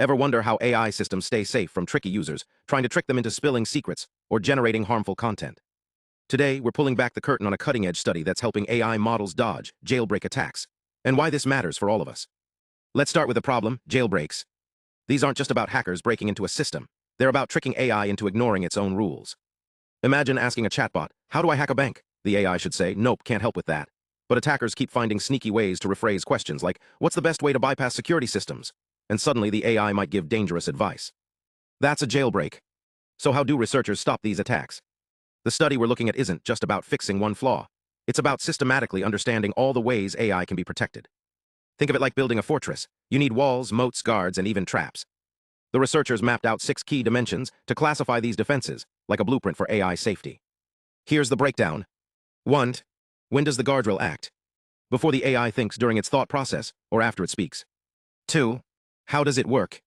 Ever wonder how AI systems stay safe from tricky users, trying to trick them into spilling secrets or generating harmful content? Today, we're pulling back the curtain on a cutting-edge study that's helping AI models dodge jailbreak attacks, and why this matters for all of us. Let's start with the problem, jailbreaks. These aren't just about hackers breaking into a system. They're about tricking AI into ignoring its own rules. Imagine asking a chatbot, "How do I hack a bank?" The AI should say, "Nope, can't help with that." But attackers keep finding sneaky ways to rephrase questions like, "What's the best way to bypass security systems?" And suddenly the AI might give dangerous advice. That's a jailbreak. So how do researchers stop these attacks? The study we're looking at isn't just about fixing one flaw. It's about systematically understanding all the ways AI can be protected. Think of it like building a fortress. You need walls, moats, guards, and even traps. The researchers mapped out 6 key dimensions to classify these defenses, like a blueprint for AI safety. Here's the breakdown. 1. When does the guardrail act? Before the AI thinks, during its thought process, or after it speaks. 2. How does it work?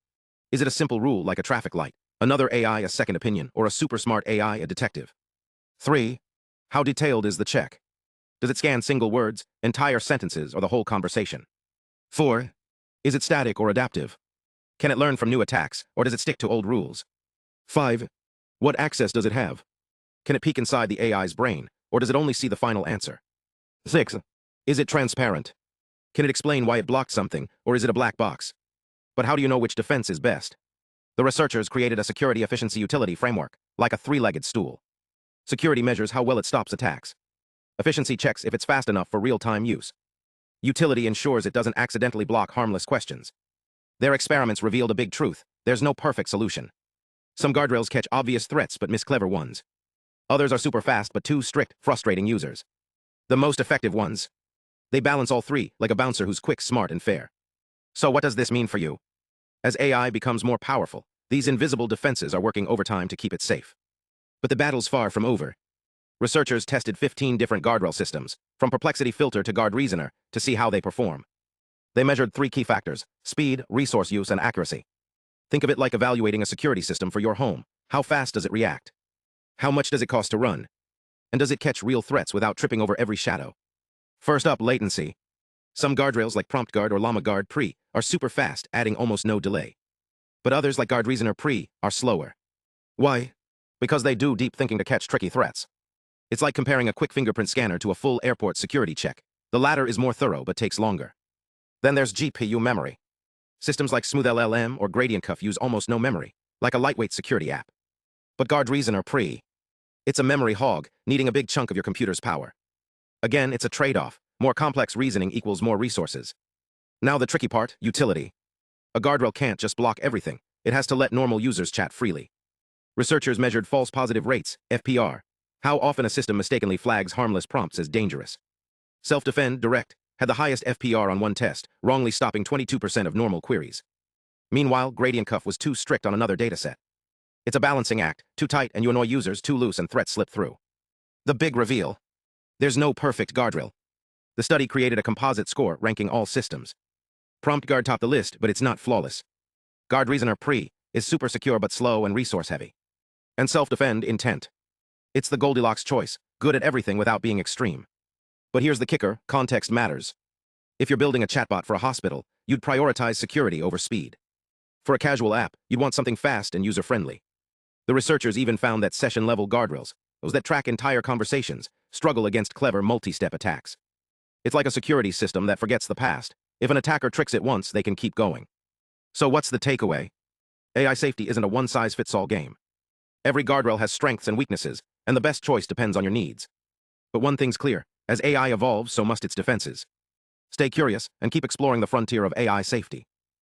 Is it a simple rule like a traffic light, another AI a second opinion, or a super smart AI a detective? 3. How detailed is the check? Does it scan single words, entire sentences, or the whole conversation? 4. Is it static or adaptive? Can it learn from new attacks, or does it stick to old rules? 5. What access does it have? Can it peek inside the AI's brain, or does it only see the final answer? 6. Is it transparent? Can it explain why it blocked something, or is it a black box? But how do you know which defense is best? The researchers created a security efficiency utility framework, like a 3-legged stool. Security measures how well it stops attacks. Efficiency checks if it's fast enough for real-time use. Utility ensures it doesn't accidentally block harmless questions. Their experiments revealed a big truth: there's no perfect solution. Some guardrails catch obvious threats but miss clever ones. Others are super fast but too strict, frustrating users. The most effective ones, they balance all three, like a bouncer who's quick, smart, and fair. So what does this mean for you? As AI becomes more powerful, these invisible defenses are working overtime to keep it safe. But the battle's far from over. Researchers tested 15 different guardrail systems, from Perplexity Filter to GuardReasoner, to see how they perform. They measured 3 key factors: speed, resource use, and accuracy. Think of it like evaluating a security system for your home. How fast does it react? How much does it cost to run? And does it catch real threats without tripping over every shadow? First up, latency. Some guardrails like PromptGuard or LlamaGuard Pre are super fast, adding almost no delay. But others like GuardReasoner Pre are slower. Why? Because they do deep thinking to catch tricky threats. It's like comparing a quick fingerprint scanner to a full airport security check. The latter is more thorough but takes longer. Then there's GPU memory. Systems like SmoothLLM or GradientCuff use almost no memory, like a lightweight security app. But GuardReasoner Pre, it's a memory hog, needing a big chunk of your computer's power. Again, it's a trade-off. More complex reasoning equals more resources. Now the tricky part, utility. A guardrail can't just block everything. It has to let normal users chat freely. Researchers measured false positive rates, FPR, how often a system mistakenly flags harmless prompts as dangerous. Self-Defend Direct had the highest FPR on one test, wrongly stopping 22% of normal queries. Meanwhile, GradientCuff was too strict on another dataset. It's a balancing act: too tight and you annoy users, too loose and threats slip through. The big reveal: there's no perfect guardrail. The study created a composite score ranking all systems. PromptGuard topped the list, but it's not flawless. GuardReasoner Pre is super secure but slow and resource-heavy. And Self-Defend Intent, it's the Goldilocks choice, good at everything without being extreme. But here's the kicker: context matters. If you're building a chatbot for a hospital, you'd prioritize security over speed. For a casual app, you'd want something fast and user-friendly. The researchers even found that session-level guardrails, those that track entire conversations, struggle against clever multi-step attacks. It's like a security system that forgets the past. If an attacker tricks it once, they can keep going. So what's the takeaway? AI safety isn't a one-size-fits-all game. Every guardrail has strengths and weaknesses, and the best choice depends on your needs. But one thing's clear: as AI evolves, so must its defenses. Stay curious and keep exploring the frontier of AI safety.